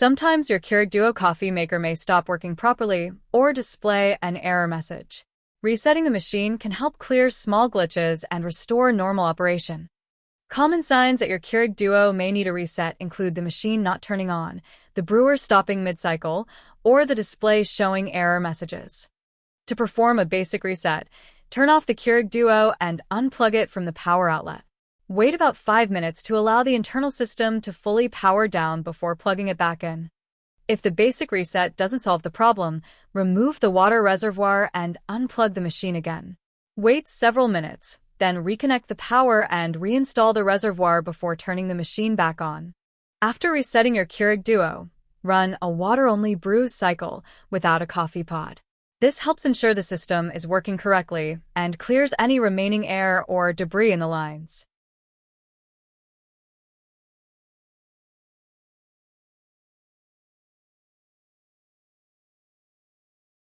Sometimes your Keurig Duo coffee maker may stop working properly or display an error message. Resetting the machine can help clear small glitches and restore normal operation. Common signs that your Keurig Duo may need a reset include the machine not turning on, the brewer stopping mid-cycle, or the display showing error messages. To perform a basic reset, turn off the Keurig Duo and unplug it from the power outlet. Wait about 5 minutes to allow the internal system to fully power down before plugging it back in. If the basic reset doesn't solve the problem, remove the water reservoir and unplug the machine again. Wait several minutes, then reconnect the power and reinstall the reservoir before turning the machine back on. After resetting your Keurig Duo, run a water-only brew cycle without a coffee pod. This helps ensure the system is working correctly and clears any remaining air or debris in the lines.